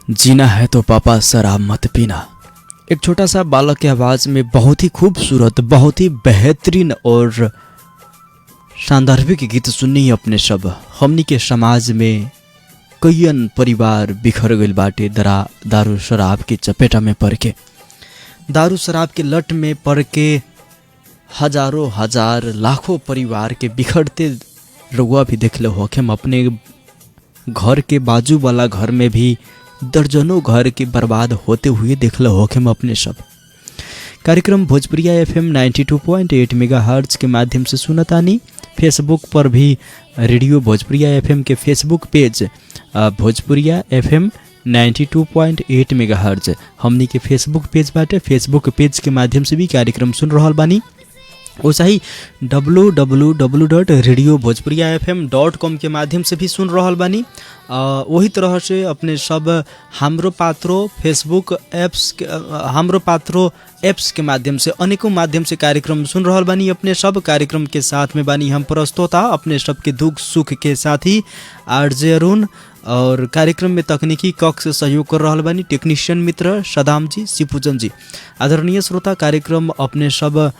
जीना है तो पापा शराब मत पीना। एक छोटा सा बालक की आवाज़ में बहुत ही खूबसूरत, बहुत ही बेहतरीन और सांदर्भिक गीत सुन्नी अपने सब। हमनी के समाज में कईयन परिवार बिखर गइल बाटे दारू शराब की चपेटा में पड़ के, दारू शराब के लट में पड़ के हजारों हजार लाखों परिवार के बिखरते रउआ भी देखले होखेम। अपने घर के बाजू वाला घर में भी दर्जनों घर के बर्बाद होते हुए देखले होखेम अपने सब। कार्यक्रम भोजपुरिया FM 92.8 मेगाहर्ट्ज के माध्यम से सुनतानी। फेसबुक पर भी रेडियो भोजपुरिया FM के फेसबुक पेज भोजपुरिया FM 92.8 मेगाहर्ट्ज हमनी के फेसबुक पेज बाटे। फेसबुक पेज के माध्यम से भी कार्यक्रम सुन रहल बानी। वैसा ही www.radiobhojpuriyafm.com के माध्यम से भी सुन रहल बानी। वही तरह से अपने सब हमरो पात्रो फेसबुक ऐप्स के माध्यम से अनेकों माध्यम से कार्यक्रम सुन रहल बानी। अपने सब कार्यक्रम के साथ में बानी हम प्रस्तोता अपने सब के दुख सुख के साथी RJ अरुण, और कार्यक्रम में तकनीकी कक्ष से सहयोग कर रहल बानी टेक्नीशियन मित्र सदाम जी, शिवपूजन जी। आदरणीय श्रोता, कार्यक्रम अपने सब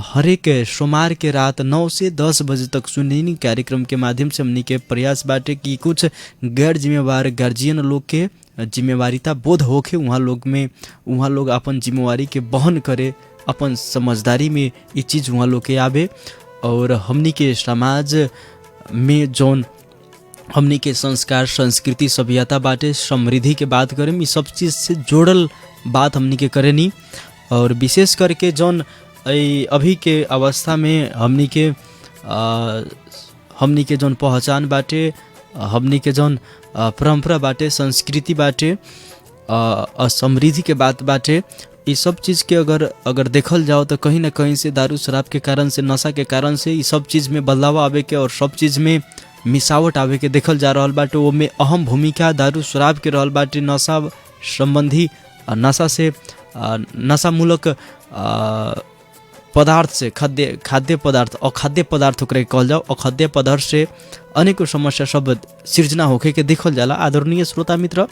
हरेक सोमवार के रात 9 से 10 बजे तक सुननी। कार्यक्रम के माध्यम से हमनी के प्रयास बाटे कि कुछ गैर जिम्मेवार गार्जियन लोग के जिम्मेवारिता बोध होके उहाँ लोग अपन जिम्मेवारी के बहन करे, अपन समझदारी में ये चीज़ उहाँ लोग के आवे, और हमनी के समाज में जौन हमनी के संस्कार संस्कृति सभ्यता बाटे समृद्धि के बात करें, ये सब चीज़ से जोड़ल बात हमनी के करेनी। और विशेष करके जौन अभी के अवस्था में हमनी के जौन पहचान बाटे, हमनी के जौन परंपरा बाटे, संस्कृति बाटे, समृद्धि के बात बाटे, ये सब चीज़ के अगर देखल जाओ तो कहीं ना कहीं से दारू शराब के कारण से, नशा के कारण से ये सब चीज़ में बदलाव आवे के और सब चीज़ में मिसावट आवे के देखल जा रहल बाटे। वो में अहम भूमिका दारू शराब के रहल बाटे। नशा संबंधी नशामूलक पदार्थ से खाद्य पदार्थ अखाद्य पदार्थ ओकरा कहल जाओ, अखाद्य पदार्थ से अनेकों समस्या सब सृजना होके के देखल जाला। आदरणीय श्रोता मित्र,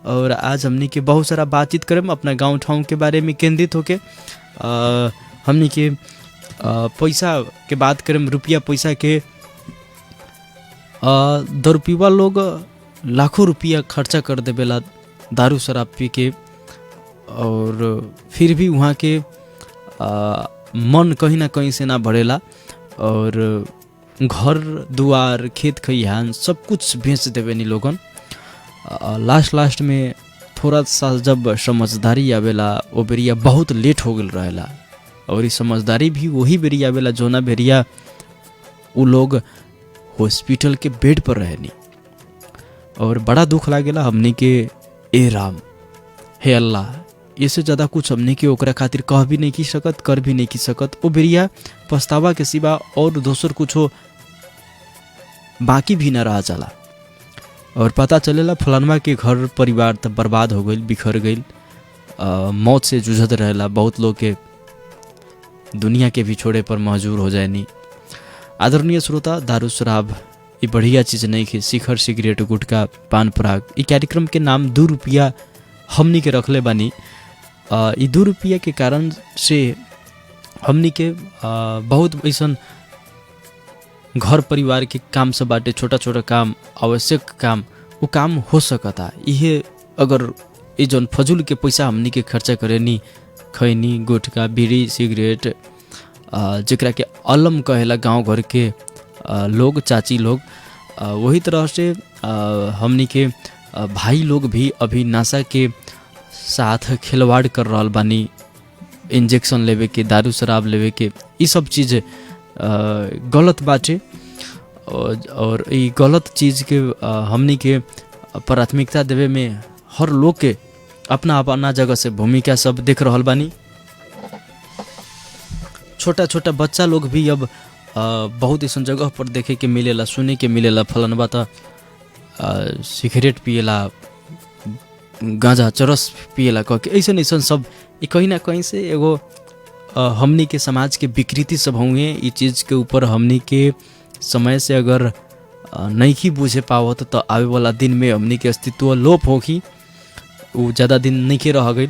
और आज हमनी के बहुत सारा बातचीत करें अपना गांव ठाउँ के बारे में केंद्रित होके। हमनी के पैसा के बात करें, रुपया पैसा के दरुपीवा लोग लाखों रुपया खर्चा कर देवेला दारू शराब पी के, और फिर भी वहाँ के मन कहीं ना कहीं से ना बढ़ेला, और घर दुआर खेत खलिहान सब कुछ बेच देवे नी लोगन। लास्ट में थोड़ा सा जब समझदारी आवेला वो बेरिया बहुत लेट हो गल रहेला, और ये समझदारी भी वही बेरिया आवेला जोना बेरिया वो लोग हॉस्पिटल के बेड पर रहेनी। और बड़ा दुख लागेला हमनी के। ए राम, हे अल्लाह, इससे ज़्यादा कुछ हमने के ओकरा खातिर कह भी नहीं की सकत, कर भी नहीं की सकत। वो बेरिया पछतावा के सिवा और दोसर कुछ बाकी भी ना रहा चला। और पता चलेला फलानवा के घर परिवार तब बर्बाद हो गई, बिखर गई, मौत से जूझत रहेला। बहुत लोग के दुनिया के भी छोड़े पर मजबूर हो जाएनी। आदरणीय श्रोता, दारू शराब ये बढ़िया चीज़ नहीं है। शिखर सिगरेट गुटखा पान पराग, ये कार्यक्रम के नाम 2 रुपया हमनी के रखले बानी। ये 2 रुपया के कारण से हमनी के बहुत ऐसन घर परिवार के काम सब बाटे, छोटा छोटा काम, आवश्यक काम, वो काम हो सकता। ये अगर ये जौन फजूल के पैसा हमनी के खर्चा करेनी, खैनी गुटखा बीड़ी सिगरेट, जकरा के अलम कहेला गांव घर के लोग, चाची लोग, वही तरह से हमनी के भाई लोग भी अभी नशा के साथ खिलवाड़ कर रहल बानी। इंजेक्शन लेवे के, दारू शराब लेवे के, ये सब चीज़ गलत बाटे। और ये गलत चीज़ के हमनी के प्राथमिकता देवे में हर लोग के अपना अपना जगह से भूमिका सब देख रहल बानी। छोटा छोटा बच्चा लोग भी अब बहुत ऐसा जगह पर देखे के मिलेला, सुने के मिलेला, फलनबा त सिगरेट पिएला, गांजा चरस पिएला कह के, ऐसा सब ये कहीं ना कहीं से एगो हमनी के समाज के विकृति सब हुए। ये चीज़ के ऊपर हमनी के समय से अगर नहीं बुझे पावत तो आवे वाला दिन में हमनी के अस्तित्व लोप होगी। वो ज़्यादा दिन नहीं के रह गई।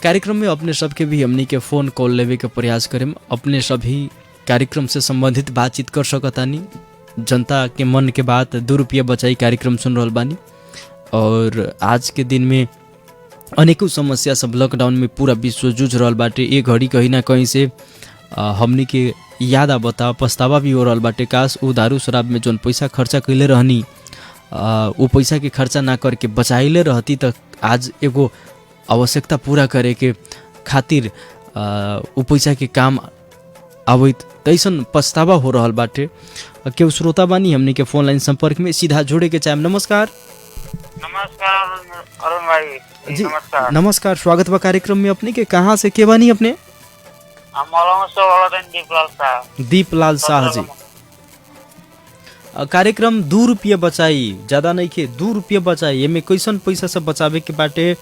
कार्यक्रम में अपने सबके भी हमनी के फ़ोन कॉल लेवे के प्रयास करें। अपने सभी कार्यक्रम से संबंधित बातचीत कर सकतानी। जनता के मन के बात 2 रुपया बचाई कार्यक्रम सुन रहल बानी। और आज के दिन में अनेकों समस्या सब लॉकडाउन में पूरा विश्व जूझ रहल बाटे। ये घड़ी कहीं ना कहीं से हमनी के याद आवता, पछतावा भी हो रहल बाटे। काश वो दारू शराब में जौन पैसा खर्चा कैले रहनी वो पैसा के खर्चा ना करके बचाइले रहती तो आज एगो आवश्यकता पूरा करे के खातिर वो पैसा के काम आवत। तैसन पछतावा हो रहल बाटे। केहू श्रोता बानी हमनी के फोन लाइन संपर्क में सीधा जोड़े के चाहे। नमस्कार। नमस्कार अरुण भाई जी नमस्कार, स्वागत बा कार्यक्रम में। अपने के कहाँ से के बानी अपने? दीपलाल शाह जी। कार्यक्रम 2 रुपया बचाई, ज़्यादा नहीं के 2 रुपया बचाई। एमे कैसन पैसा सब बचावे के बाटे?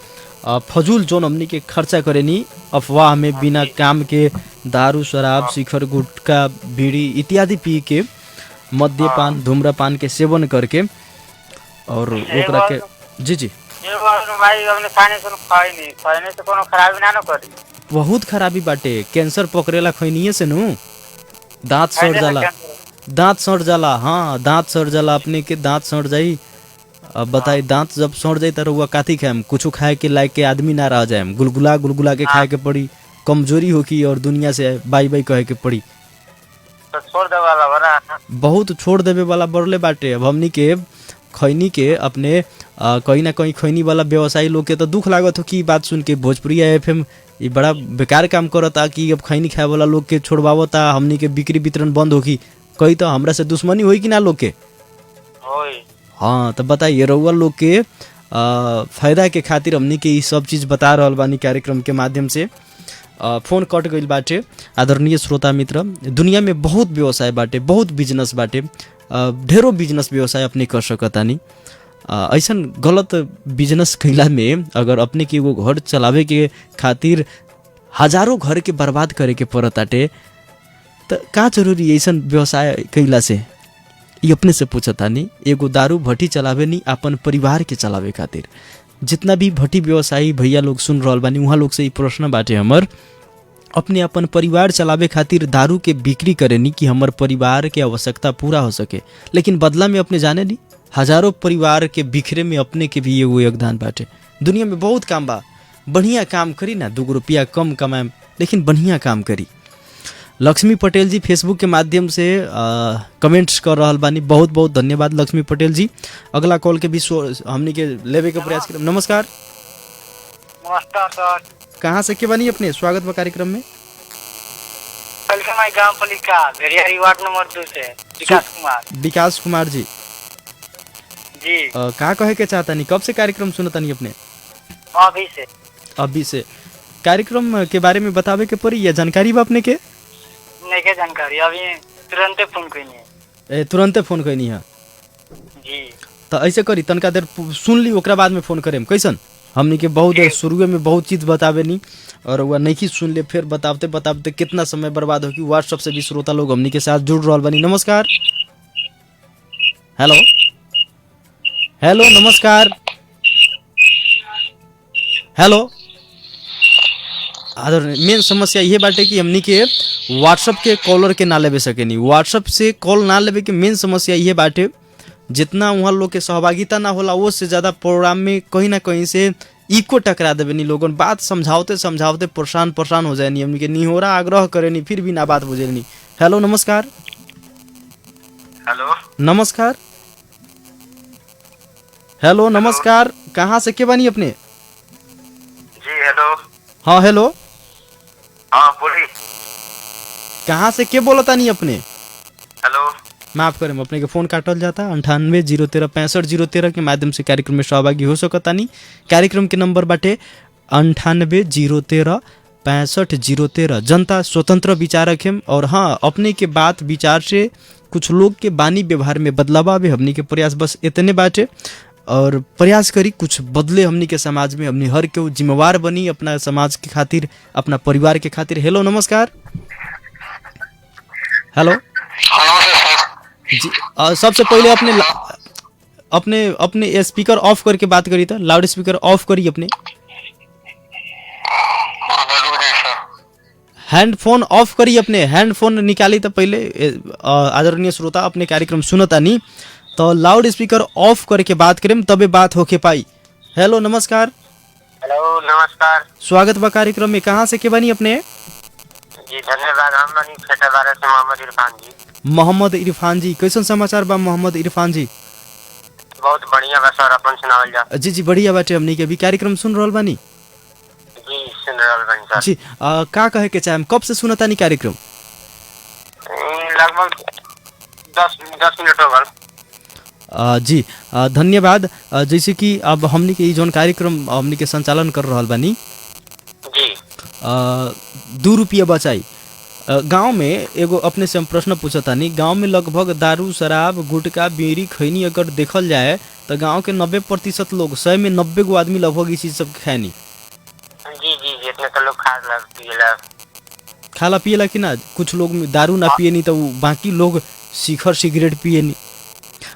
फजूल जोन हमनी के खर्चा करेनी अफवाह में बिना काम के दारू शराब शिखर गुटखा बीड़ी इत्यादि पी के मद्यपान धूम्रपान के सेवन करके और ओकरा के जी जी बहुत खराबी बाटे। कैंसर पकड़ेला खैनिए से नु दांत सड़ जाला। हाँ दांत सड़ जाला। अपने के दांत सड़ जाई। अब बताई दांत जब सड़ जाई तो रउआ काथी खाएम? कुछ खाए के लायक के आदमी ना रह जाएम। गुलगुला के खाए के पड़ी, कमजोरी होगी और दुनिया से बाई बाई कहे के पड़ी। तो छोड़ दे वाला बड़ा बहुत छोड़ देवे वाला बढ़ले बाटे। अब हमनी के खैनी के अपने कहीं ना कहीं खैनी वाला व्यवसायी लोग के तो दुख लागत हो कि बात सुन के। भोजपुरिया एफएम ये बड़ा बेकार काम करता कि अब खैनी खाए वाला लोग के छोड़वावता, हमनी के बिक्री वितरण बंद होगी। कहीं तो हमरा से दुश्मनी होई कि ना लोग के? हाँ तो बताइए रउआ लोग के फायदा के खातिर हमनी के ये सब चीज़ बता रहल बानी कार्यक्रम के माध्यम से। फोन कट गई बाटे। आदरणीय श्रोता मित्र, दुनिया में बहुत व्यवसाय बाटे, बहुत बिजनेस बाटे। ढेरों बिजनेस व्यवसाय अपने कर सकतानी। ऐसन गलत बिजनेस कैला में अगर अपने के वो घर चलावे के खातिर हजारों घर के बर्बाद करे के पड़ताटे तो का जरूरी ऐसन व्यवसाय कैला से? ये अपने से पूछतानी। एगो दारू भट्टी चलावे नहीं, अपन परिवार के चलावे खातिर। जितना भी भट्टी व्यवसायी भैया लोग सुन रहल बानी वहाँ लोग से ये प्रश्न बाटे हमर, अपने अपन परिवार चलावे खातिर दारू के बिक्री करे नहीं कि हमर परिवार के आवश्यकता पूरा हो सके, लेकिन बदला में अपने जाने नहीं हजारों परिवार के बिखरे में अपने के भी एगो योगदान बाटे। दुनिया में बहुत काम बा, बढ़िया काम करी ना, 2 रुपया कम कमाएम लेकिन बढ़िया काम करी। लक्ष्मी पटेल जी फेसबुक के माध्यम से कमेंट्स कर रहल बानी। बहुत बहुत धन्यवाद लक्ष्मी पटेल जी। अगला कॉल के भी हमनी के लेवे के प्रयास करें। नमस्कार। नमस्कार सर। कहाँ से के बानी अपने? स्वागत बा कार्यक्रम में। गांव पालिका भेड़ियारी वार्ड नंबर 2 से विकास कुमार जी जी का कहे के चाहता नहीं? कब से कार्यक्रम सुनता नहीं अपने? अभी से कार्यक्रम के बारे में बतावे के पड़ी या जानकारी बा अपने के? नहीं के जानकारी अभी तुरंते फोन कइनी है। तुरंते फोन कइनी है जी। तो ऐसे करी तनका देर सुन ली ओकरा बाद में फोन करेम कैसन? हमनी के बहुत देर शुरू में बहुत चीज बतावे नहीं और वह नहीं सुन ले फिर बताते बताते कितना समय बर्बाद होगी। व्हाट्सएप से भी श्रोता लोग हमनी के साथ जुड़ रहल बानी। नमस्कार। हेलो हेलो नमस्कार। हेलो अदर मेन समस्या ये बाटे कि हमनी के व्हाट्सएप के कॉलर के ना लेवे सके नहीं। व्हाट्सएप से कॉल ना लेवे के मेन समस्या ये बाटे जितना वहाँ लोग के सहभागिता ना होला वो से ज़्यादा प्रोग्राम में कहीं ना कहीं से इको टकरा देवे नहीं। लोगन बात समझाते समझाते परेशान हो जाए नहीं। हमनी के निहोरा आग्रह करे नहीं फिर भी ना बात बुझे नहीं। हेलो नमस्कार। हेलो नमस्कार। हेलो नमस्कार। कहाँ से के बानी अपने? जी हेलो। हाँ हेलो। हाँ बोली। कहाँ से के बोलता नहीं अपने? हेलो माफ करें अपने के फोन काटल जाता। 98 013 65 013 के माध्यम से कार्यक्रम में सहभागी हो सकता नहीं। कार्यक्रम के नंबर बाटे 98 013 65 013। जनता स्वतंत्र विचार रखें और हाँ अपने के बात विचार से कुछ लोग के बानी व्यवहार में बदलाव आवे। हमनी के प्रयास बस इतने बाटे और प्रयास करी कुछ बदले हमनी के समाज में। हमनी हर केहू जिम्मेवार बनी अपना समाज के खातिर अपना परिवार के खातिर। हेलो नमस्कार। हेलो जी सबसे पहले अपने अपने अपने स्पीकर ऑफ करके बात करी था, लाउड स्पीकर ऑफ करी अपने, हैंडफोन ऑफ करी अपने, हैंडफोन निकाली तो पहले आदरणीय श्रोता अपने कार्यक्रम सुनता नहीं तो लाउड स्पीकर ऑफ करके बात करें तबे बात होके पाई। हेलो नमस्कार। हेलो नमस्कार, स्वागत बा कार्यक्रम में। कहाँ से के बनी अपने? जी धन्यवाद। हम बनी फेटाबारा से मोहम्मद इरफान जी। मोहम्मद इरफान जी, कैसन समाचार बा मोहम्मद इरफान जी? बहुत बढ़िया बा सर, अपन सुनावल जा। जी जी बढ़िया बाटे। हमनी के अभी कार्यक्रम सुन रहल बानी जी, सुन रहल बानी सर जी। का कहे के चाहेम, कब से सुनतानी कार्यक्रम? लगभग 10 मिनट हो गल। जी धन्यवाद। जैसे कि अब हमनी के जौन कार्यक्रम हमनी के संचालन कर रहल बानी जी, 2 रुपया बचाई। गांव में एगो अपने से हम प्रश्न पूछतानी, गांव में लगभग दारू शराब गुटखा बीड़ी खैनी अगर देखल जाए तो गांव के 90% लोग, 100 में 90 गो आदमी लगभग इस चीज सब खैनी। जी जी, जितने तो लोग खाला पियला कि ना, कुछ लोग दारू ना पिए नहीं तो बाकी लोग शिखर सिगरेट पिए नहीं।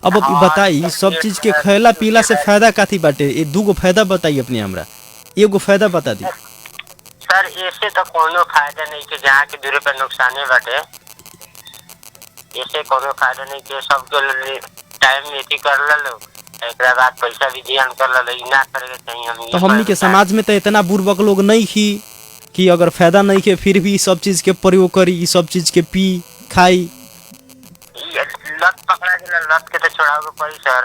अब बताई सब चीज के खैला पीला से फायदा काथी बाटे? ये 2 गो फायदा बताई अपने हमरा, एगो फायदा बता दी सर। ऐसे तो कोनो फायदा नहीं के, जहाँ के दूर पे नुकसाने बाटे, ऐसे कोनो फायदा नहीं के। सबके टाइम में एथी कर लो, एकरा बाद पैसा भी ध्यान कर लो, ना करे के चाहिए। हम तो हमनी के समाज में तो इतना बुर्बक लोग नहीं ही कि अगर फायदा नहीं के फिर भी सब चीज के प्रयोग करी, सब चीज के पी खाई। लत पकड़ा गेला, लत के तो छोड़ाओगे पड़ी सर।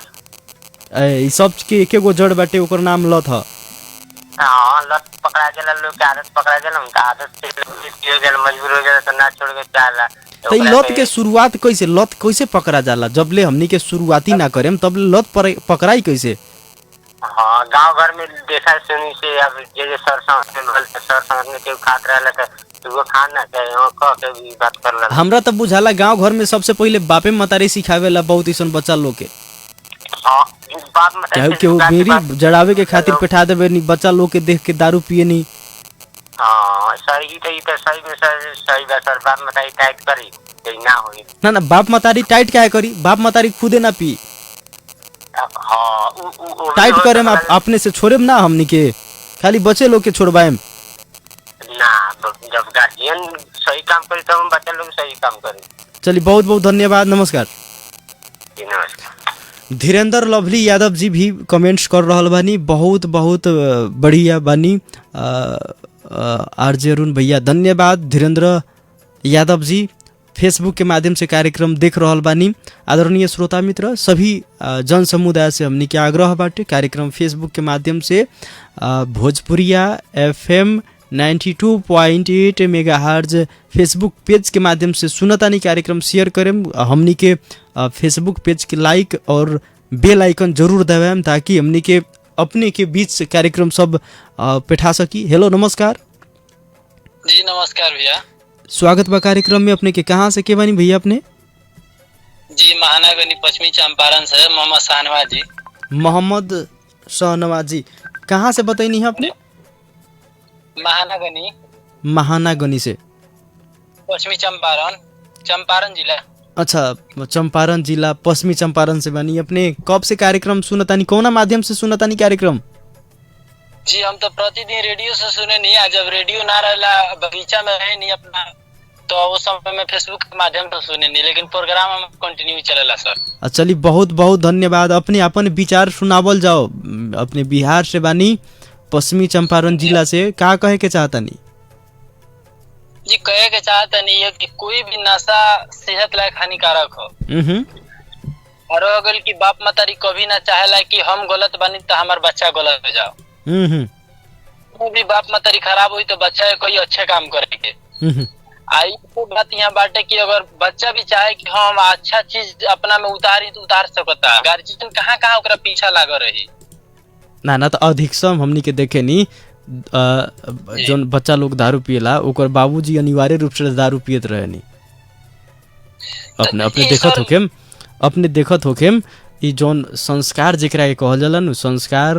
ई सब के एके गो जड़ बाटे, ओकर नाम लत ह। हाँ, लत पकड़ा गेला, लोग के आदत पकड़ा गेला, उनका आदत से हो गेला, मजबूर हो गेला तो ना छोड़ के चाला। तो ई लत के शुरुआत कैसे, लत कैसे पकड़ा जाला? जबले हमनी के शुरुआती ना करेम तबले लत पकड़ाई कैसे? हाँ, गांव घर में देखा सुनी से अब जे सर समझ में केहू खात रहला तो वो खाना चाहिए, वो कह के भी बात कर ला। हमरा तब बुझाला गांव घर में सबसे पहले बापे मतारी सिखावेला बहुत ऐसन बच्चा लोग के। हाँ, बात मत केहू बीड़ी जड़ावे के खातिर बैठा देवे नहीं, बच्चा लोग के देख के दारू पिए नहीं। हाँ सर, ई तो सही में सर, सही बात सर। बात मतारी टाइट करी तो ना होई ना। बाप मतारी टाइट क्या करी? बाप मतारी खुदे ना पी। हाँ, टाइट करे अपने से छोड़ेम ना, हमनी के खाली बच्चे लोग के छोड़वाएम ना। जब गार्जियन सही काम करे तब हम बच्चा लोग सही काम करें। चलिए बहुत बहुत धन्यवाद, नमस्कार। जी नमस्कार। धीरेन्द्र लवली यादव जी भी कमेंट्स कर रहल बानी, बहुत बहुत बढ़िया बानी। आरजे अरुण भैया धन्यवाद। धीरेन्द्र यादव जी फेसबुक के माध्यम से कार्यक्रम देख रहल बानी। आदरणीय श्रोता मित्र, सभी जन समुदाय से हमनी के आग्रह बाटे, कार्यक्रम फेसबुक के माध्यम से भोजपुरिया FM 92.8 मेगाहर्ज फेसबुक पेज के माध्यम से सुनतानी कार्यक्रम शेयर करें। हमनी के फेसबुक पेज के लाइक और बेल आइकन जरूर दबाएं ताकि हमनी के अपने के बीच कार्यक्रम सब बैठा सकी। हेलो नमस्कार। जी नमस्कार भैया, स्वागत बा कार्यक्रम में। अपने के कहाँ से के बानी भैया अपने? जी महानागनी पश्चिमी चंपारण से मोहम्मद शाहनवाज जी। मोहम्मद शाहनवाज जी कहाँ से बताइनी है आपने? महानागनी। महानागनी से, पश्चिमी चंपारण, चंपारण जिला। अच्छा, चंपारण जिला, पश्चिमी चंपारण से बानी। अपने कब से कार्यक्रम सुनतानी, कौना माध्यम से सुनतानी कार्यक्रम? जी हम तो प्रतिदिन रेडियो से सुने नहीं, आज जब रेडियो ना रहला, बगीचा में रहे नहीं अपना, तो उस समय में फेसबुक के माध्यम से सुने नहीं, लेकिन प्रोग्राम हम कंटिन्यू चलेला सर। चलिए बहुत बहुत धन्यवाद। अपने अपन विचार सुनावल जाओ। अपने बिहार से बानी, पश्चिमी चंपारण जिला से, का कहे के चाहतानी? जी कहे के चाहता नहीं है कि कोई भी नशा सेहत लायक हानिकारक हो। और अगर की बाप मतारी कभी ना चाहेला कि हम गलत बनी तो हमार बच्चा गलत हो जाओ। वो भी बाप मतारी खराब हुई तो बच्चा कोई अच्छे काम करेंगे। आई तो बात यहाँ बाटे कि अगर बच्चा भी चाहे कि हम अच्छा चीज अपना में उतारी तो उतार सकता, गार्जियन कहाँ कहाँ ओकरा पीछा लाग रही ना। तो अधिकतम हमनी के देखे नी जोन बच्चा लोग दारू पियला, ओकर बाबूजी अनिवार्य रूप से दारू पियत रहे नी। अपने देखत होखेम ई जोन संस्कार जेकरा के कहल जाला नु, संस्कार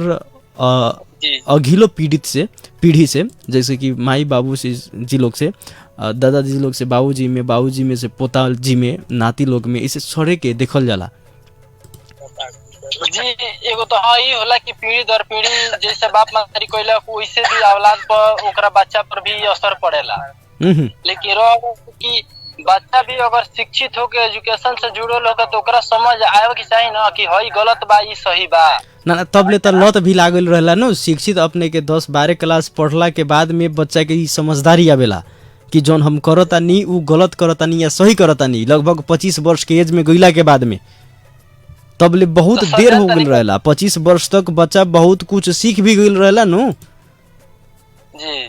अघिलो पीढ़ी से जैसे कि माई बाबू जी लोग से, दादाजी लोग से बाबूजी में से पोता जी में, नाती लोग में, इसे सड़े के देखल जाला। जी एगो तो हाँ ये होला कि पीढ़ी दर पीढ़ी जैसे बाप मतारी कोइलक वैसे भी औलाद पर ओकरा बच्चा पर भी असर पड़ेला। लेकिन रह कि बच्चा भी अगर शिक्षित होके एजुकेशन से जुड़ल होगा तो ओकरा समझ आवे के चाहिए ना कि हई गलत बा ई सही बा। ना तबले त लत भी लागल रहला न। शिक्षित अपने के 10-12 क्लास पढ़ला के बाद में बच्चा के ई समझदारी आवेला कि जौन हम करतानी उ गलत करतानी या सही करतानी। लगभग 25 वर्ष के एज में गइला के बाद में तबले बहुत तो देर हो गइल रहेला। 25 वर्ष तक बच्चा बहुत कुछ सीख भी गइल रहेला नु। जी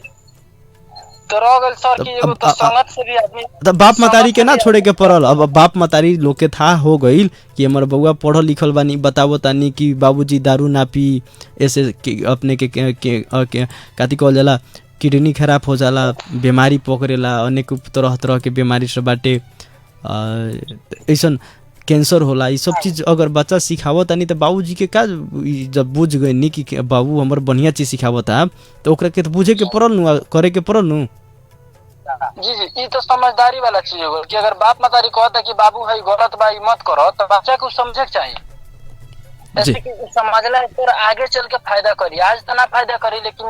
तो रह गइल सर कि एगो तो संगत से भी आदमी तब बाप मतारी के ना छोड़े के पड़ल। अब बाप मतारी लोग के था हो गइल कि हमर बउआ पढ़ल लिखल बानी, बतावो तानी कि बाबूजी दारू ना पी, ऐसे अपने के काती कहल जाला किडनी खराब हो जाला, बीमारी पकड़ेला, अनेक तरह तरह के बीमारी सब बाटे, ऐसन कैंसर होला। ये सब चीज अगर बच्चा सिखावता तो बाबूजी के का जब बुझ गए नी कि बाबू हमर बढ़िया चीज सिखावता तो ओकरा के तो बुझे के पड़ल नु, करे के पड़ल नु। जी जी ये तो समझदारी वाला चीज है कि अगर बाप मतारी कहता कि बाबू है गलत बा मत करो तो बच्चा को समझे के चाहिए। ऐसे कि समझला पर आगे चल के फायदा करी। आज तो ना फायदा करी लेकिन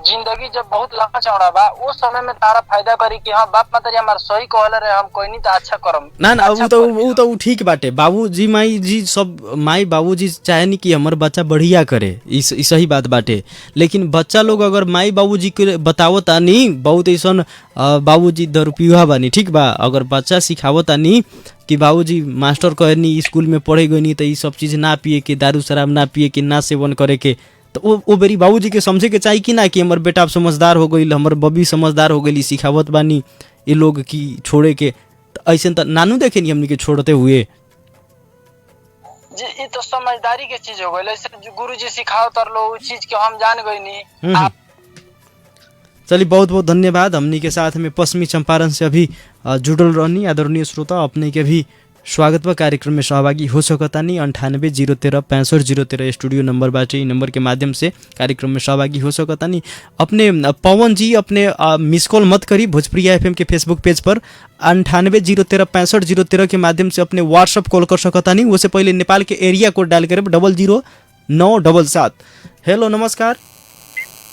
जिंदगी जब बहुत लंबा चौड़ा बा उस समय में तारा फायदा करी कि हाँ बाप मतारी हमार सही कहले रहे हम कोई नहीं तो अच्छा करम। ना ना वो तो ठीक बाटे। बाबूजी माई जी सब माई बाबूजी चाहे नहीं कि हमर बच्चा बढ़िया करे, ई सही बात बाटे। लेकिन बच्चा लोग अगर माई बाबूजी के बतावता नहीं बहुत ऐसा बाबूजी दारूपिया बानी ठीक बा, अगर बच्चा सिखावता नहीं कि बाबूजी मास्टर कहनी स्कूल में पढ़े गई नहीं तो ये सब चीज़ ना पिए के, दारू शराब ना पिए के, ना सेवन करे के, तो वो बेरी बाबूजी के समझे के चाहिए कि ना कि हमर बेटा समझदार हो गई, हमर बबी समझदार हो गई, सिखावत बानी ये लोग की छोड़े के। तो ऐसे तो नानू देखे नहीं हमनी के छोड़ते हुए। जी ये तो समझदारी के चीज हो गई। गुरुजी सिखाओ तर लो चीज के हम जान गई नहीं। चलिए बहुत बहुत धन्यवाद। हमनी के साथ में पश्चिमी चंपारण से अभी जुड़ल रहनी आदरणीय श्रोता, अपने के भी स्वागत बा कार्यक्रम में सहभागी हो सकतानी। 98-013-65-013 स्टूडियो नंबर बाटे, ई नंबर के माध्यम से कार्यक्रम में सहभागी हो सकतानी। अपने पवन जी अपने मिस कॉल मत करी भोजपुरी FM के फेसबुक पेज पर 98-013-65-013 के माध्यम से अपने व्हाट्सअप कॉल कर सकतानी। उससे पहले नेपाल के एरिया कोड डायल करे 00977। हेलो नमस्कार।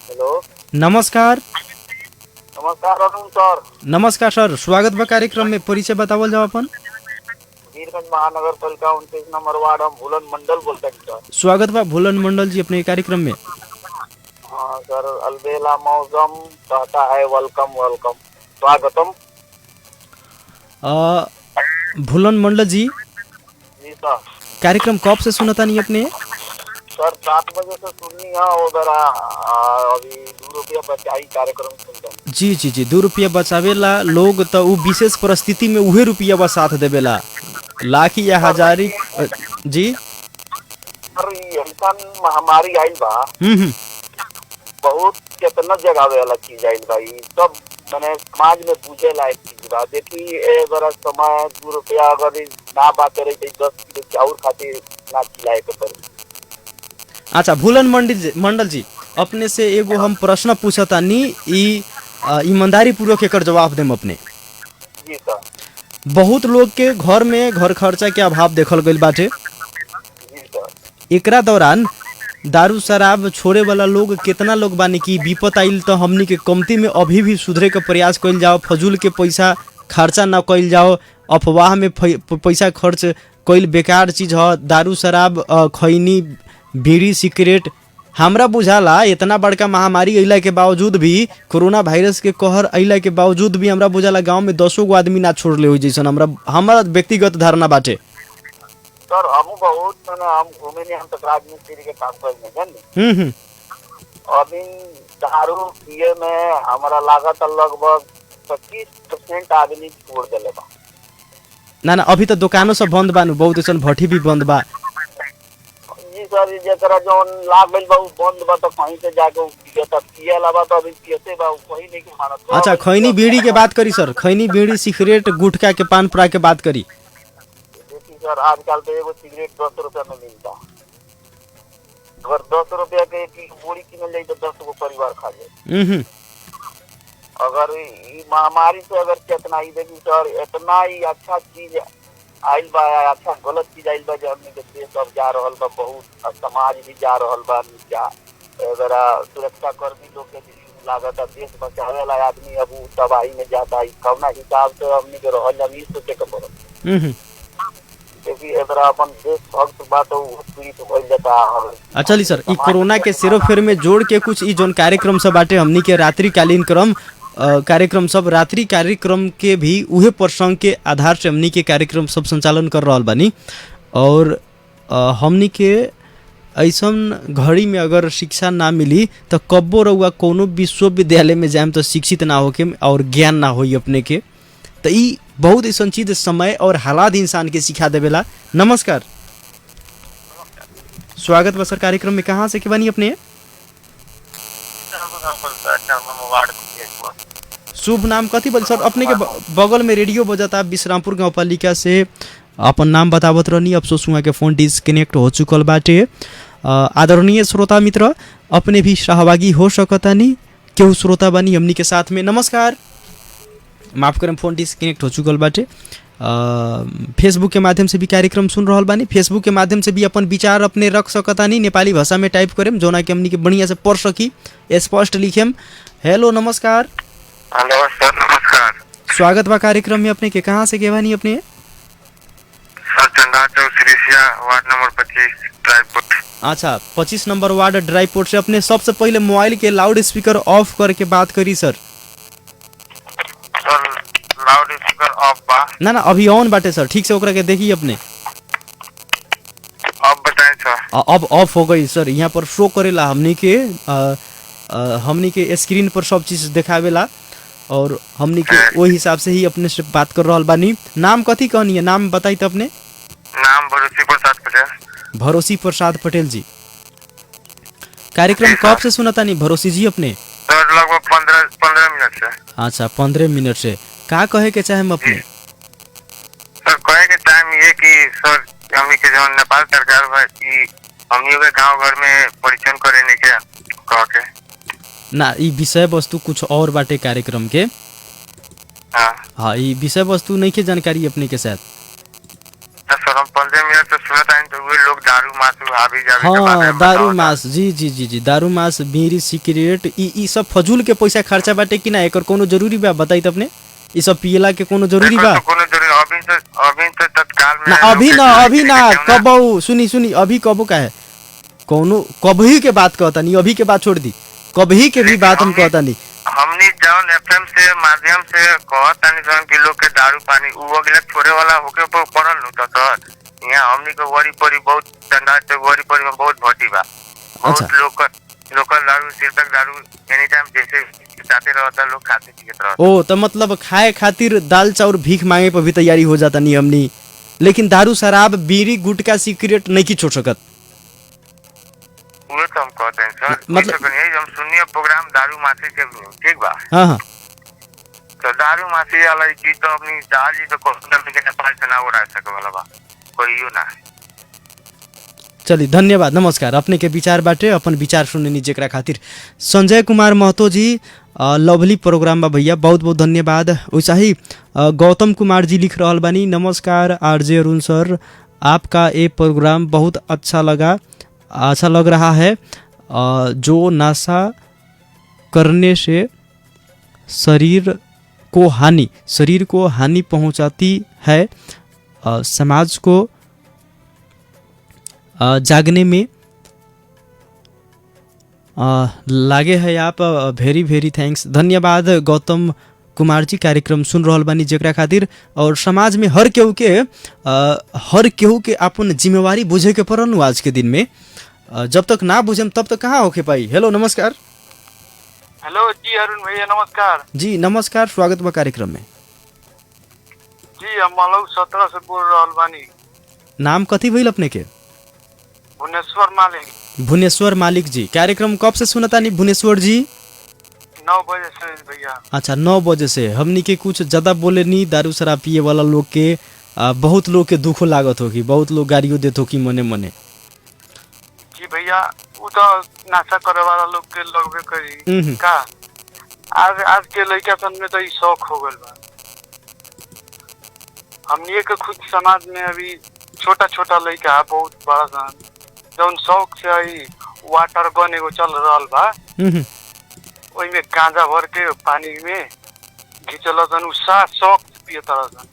हेलो नमस्कार। नमस्कार अरुण सर। नमस्कार सर, स्वागत बा कार्यक्रम में। परिचय बतावल जाओ अपन। वीरगंज महानगर पालिका 29 नंबर वार्ड हम भूलन मंडल बोलते हैं सर। स्वागत बा भूलन मंडल जी अपने कार्यक्रम में। हाँ सर, अलबेला मौसम कहता है वेलकम वेलकम, स्वागतम। भूलन मंडल जी जी सर। कार्यक्रम कब से सुनता नहीं अपने? सर 7 बजे से सुननी है उधर अभी 2 रुपया बचाई कार्यक्रम सुनते हैं। जी जी जी 2 रुपया बचावेला लोग तो उ विशेष परिस्थिति में उहे रुपया बा साथ देवेला, लाखी या हजारी। जी सर ऐसा महामारी आइल बा बहुत कितना जगह वाला चीज आइल बा, सब मैंने समाज में पूछे लायक चीज बा। देखी अगर समय 2 रुपया अगर ना बात रही 10 किलो चाउर खातिर ना खिलाए के पड़ी। अच्छा भूलन मंडल जी अपने से एगो हम प्रश्न पूछता नी, ईमानदारी पूर्वक एकर जवाब देम अपने। जी सर। बहुत लोग के घर में घर खर्चा के अभाव देखल गइल बाटे। जी सर। एकरा दौरान दारू शराब छोड़े वाला लोग कितना लोग बानी कि विपत आइल तो हमनी के कमती में अभी भी सुधरे के प्रयास कइल जाओ, फजूल के पैसा खर्चा न कइल जाओ, अफवाह में पैसा खर्च कइल बेकार चीज ह। दारू शराब खैनी बीड़ी सिगरेट हमरा बुझाला इतना बड़का महामारी अइला के बावजूद भी, कोरोना वायरस के कहर अइला के बावजूद भी हमरा बुझाला गांव में 10 गो आदमी ना छोड़ले हो जैसन हमरा व्यक्तिगत धारणा बाटे। सर हम बहुत हम घूमे नहीं, हम तो राजमिस्त्री के काम करने जानी। अभी दारू पिए में हमारा लागत लगभग 25% आदमी छोड़ देले बा। ना ना अभी तो दुकानों सब बंद बानू, बहुत ऐसा भट्टी भी बंद बा। जी सर, जरा जो लागल बा बंद बा तो कहीं से जाके पिए तब पिए लबा तो अभी पियते बा कहीं नहीं के मानत। अच्छा खैनी बीड़ी के बात करी सर, खैनी बीड़ी सिगरेट गुटखा के पान परा के बात करी। देखिए सर आजकल तो एगो सिगरेट 10 रुपया में मिलता, अगर 10 रुपया के एक बोरी किनल जाए तो 10 गो परिवार खा जाए। अगर महामारी से अगर कितना ही देखिए सर इतना ही अच्छा चीज आइल बा, अच्छा गलत चीज आइल बा जो हमनी के देश अब जा रहल बा, बहुत समाज भी जा रहल बा नीचा। जरा सुरक्षा कर्मी लोग के भी लागत है, देश बचावे वाला आदमी अब उ तबाही में जाता है। कौना हिसाब से हमनी के रहल जमीन सोचे के पड़त, क्योंकि एबरा अपन देश भक्त बा तो पीड़ित हो जाता है। अच्छा ली सर, ई कोरोना के सेरो फेर में जोड़ के कुछ ई जोन कार्यक्रम सब बाटे हमनी के रात्रिकालीन कार्यक्रम सब, रात्रि कार्यक्रम के भी उहे प्रसंग के आधार से हमनी के कार्यक्रम सब संचालन कर रहल बानी। और हमनी के ऐसन घड़ी में अगर शिक्षा ना मिली तो कब्बो रहुआ कोनो विश्वविद्यालय में जाएम तो शिक्षित ना होके और ज्ञान ना होई अपने के। तो ई बहुत ऐसा चीज समय और हालात इंसान के सिखा देवेला। नमस्कार, स्वागत बा सर कार्यक्रम में। कहाँ से के बनी अपने? शुभ नाम कथी बोल सर? अपने के बगल में रेडियो बजाता, विश्रामपुर गाँव पालिका से अपन नाम बतावत रहनी। अफसोस हुआ के फोन डिस्कनेक्ट हो चुकल बाटे। आदरणीय श्रोता मित्र, अपने भी सहभागी हो सकतानी, केहू श्रोता बनी हमनी के साथ में। नमस्कार, माफ करें फोन डिस्कनेक्ट हो चुकल बाटे। फेसबुक के माध्यम से भी कार्यक्रम सुन रहल बानी, फेसबुक के माध्यम से भी अपन विचार अपने रख सकतानी। नेपाली भाषा में टाइप करेम जोना कि हमनी के बढ़िया से पढ़ सकी, स्पष्ट लिखेम। हेलो नमस्कार। हेलो सर, नमस्कार। स्वागत बा कार्यक्रम में अपने के। कहाँ से के बानी अपने? सर चंदा चौक सिरिसिया, वार्ड नंबर 25 ड्राईपोर्ट। अच्छा, 25 नंबर वार्ड ड्राईपोर्ट से। अपने सबसे पहले मोबाइल के लाउड स्पीकर ऑफ करके बात करी सर। सर लाउड स्पीकर ऑफ बा? ना अभी ऑन बाटे सर, ठीक से ओकरा के देखिए अपने। अब बताएं सर। अब ऑफ हो गई सर। यहाँ पर शो करेला हमनी के स्क्रीन पर सब चीज दिखावेला और हमनी के वही हिसाब से ही अपने से बात कर रहल बानी। नाम कथी कहनी है? नाम बताई तो अपने। नाम भरोसी प्रसाद पटेल। भरोसी प्रसाद पटेल जी। कार्यक्रम कब से सुनता नहीं भरोसी जी अपने? सर लगभग 15 मिनट से। अच्छा, 15 मिनट से। का कहे के चाहे हम अपने? सर कहे के टाइम ये कि सर हमनी के जो नेपाल सरकार बा कि हमनी के गांव घर में परिचय करे नहीं के कह के ना, ई विषय वस्तु कुछ और बाटे कार्यक्रम के। हाँ, ई विषय वस्तु नहीं के जानकारी अपने के साथ। सर हम 15 मिनट से सुनत आइन तो वे लोग दारू मासू हावी जावी के बारे हाँ, में दारू मास, जी जी जी जी, दारू मास, बीड़ी, सिगरेट, ई सब फजूल के पैसा खर्चा बाटे कि ना? एकर कोनो जरूरी बा बताई तो अपने? ई सब पियला के कोनो जरूरी बा? कोनो जरूरी अभी तो तत्काल में ना अभी ना कबो सुनी अभी कबो का है कोनो कभी के बात कहता नहीं, अभी के बात छोड़ दी, कभी के भी बात हम कहता नहीं। हमनी जौन एफएम से माध्यम से कहता नहीं सन कि लोग के दारू पानी उ अगले छोड़े वाला होके पड़ल नु तो सर यहाँ हमनी के वरी परी बहुत चंदा से वरी परी में बहुत भट्टी बा। बहुत लोकल दारू, शीर्षक दारू एनी टाइम जैसे जाते रहता लोग खाते पीते रहता। ओ तो मतलब खाए खातिर दाल चाउर भीख मांगे पर भी तैयारी हो जाता नहीं हमनी, लेकिन दारू शराब बीड़ी गुटखा सिगरेट नहीं की छोड़ सकत। वो तो हम कहते हैं सर, मतलब यही हम सुनिए प्रोग्राम दारू मासी के, ठीक बा? हाँ तो दारू मासी वाला चीज तो अपनी दाल जी तो कोई के नेपाल से ना उड़ा सके वाला बा, कोई यू ना। चलिए धन्यवाद, नमस्कार। अपने के विचार बाटे, अपन विचार सुननी जेकरा खातिर। संजय कुमार महतो जी, लवली प्रोग्राम बा भैया, बहुत बहुत धन्यवाद। वैसा ही गौतम कुमार जी लिख रहल बानी, नमस्कार आरजे अरुण सर, आपका ये प्रोग्राम बहुत अच्छा लग रहा है। जो नशा करने से शरीर को हानि पहुंचाती है, समाज को जागने में लागे है आप। वेरी वेरी थैंक्स, धन्यवाद गौतम कुमार जी। कार्यक्रम सुन रहल बानी जेकरा खातिर। और समाज में हर केहू के अपन जिम्मेवारी बुझे के पड़ल आज के दिन में। जब तक ना बुझेम तब तक कहाँ होके पाई। हेलो नमस्कार। हेलो जी अरुण भैया नमस्कार। जी नमस्कार, स्वागत बा कार्यक्रम में। जी हम मालव 17 से बोल रहल बानी। नाम कथी भइल अपने के? भुवनेश्वर मालिक। भुवनेश्वर मालिक जी, कार्यक्रम कब से सुनता नहीं भुवनेश्वर जी? 9 बजे से भैया। अच्छा, 9 बजे से। हमनी के कुछ ज्यादा बोले नहीं, दारू शराब पिए वाला लोग के बहुत लोग के दुखो लागत होगी, बहुत लोग गाड़ियों देत होगी मने मने। जी भैया, वो तो नाशा करे वाला लोग के लगबे करी का। आज के लड़का सन में तो ई शौक हो गइल बा। हमनी के खुद समाज में अभी छोटा छोटा लड़का है बहुत बड़ा सन जौन शौक से आई वाटर गन एगो चल रहा बा ओई में गांजा भर के पानी में घिचल सन शौक से पिए तरह सन।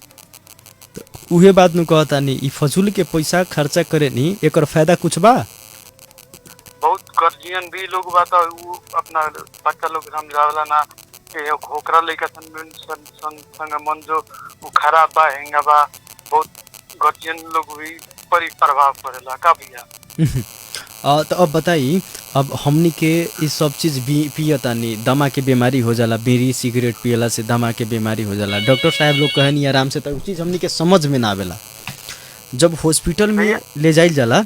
उहे बात नु कहता नी ई फजूल के पैसा खर्चा करे नी एकर फायदा कुछ बा? बहुत गर्जियन भी लोग बा तो उ अपना बच्चा लोग समझावला ना के खोकरा लइका संग मन जो उ खराब बा हेंगा बा बहुत गर्जियन लोग भी परी प्रभाव पड़ेला का भैया। तो अब बताई अब हमनी के इस सब चीज पियतानी दमा के बीमारी हो जाला, बीड़ी सिगरेट पियला से दमा के बीमारी हो जाला। डॉक्टर साहब लोग कहनी आराम से, तो चीज हमनी के समझ में ना आवेला। जब हॉस्पिटल में ले जाइल जाला,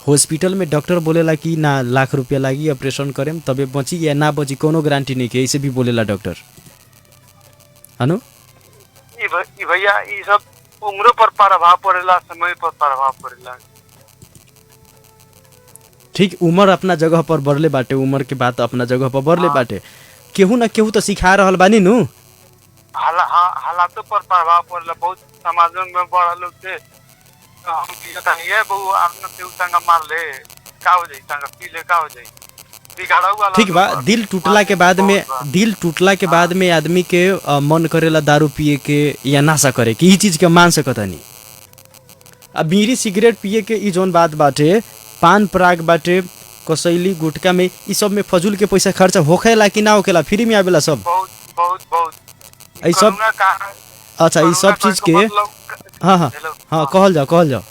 हॉस्पिटल में डॉक्टर बोलेला कि ना लाख रुपया लागी ऑपरेशन करेम तबे बची या ना बची कोनो गारंटी नहीं के, ऐसे भी बोलेला डॉक्टर हनु। ई भैया ई सब उम्र पर प्रभाव पड़ेला, समय पर प्रभाव पड़ेला। ठीक, उम्र अपना जगह पर बढ़ले बाटे, उम्र के बात अपना जगह पर बढ़ले बाटे। केहू ना केहू तो सिखा रहल बानी नु। हालातों पर प्रभाव पड़ेला। बहुत समाजों में बड़ा लोग से हम पियता नहीं है बहु आपने केहू संग मार ले का हो जाई, संग पी ले का हो जाई, बिगाड़ा हुआ। ठीक बा, दिल टूटला के बाद में आदमी के मन करेला दारू पिए के या नशा करे के, ई चीज के मान सकता नहीं। अब बीड़ी सिगरेट पिए के ई जोन बात बाटे, पान पराग बाटे, कसैली गुटखा में ई सब में फजूल के पैसा खर्चा होखेला कि ना होखेला? फ्री में आवेला सब बहुत बहुत बहुत ई सब। अच्छा, ई सब चीज के हाँ हाँ हाँ कहल जाओ।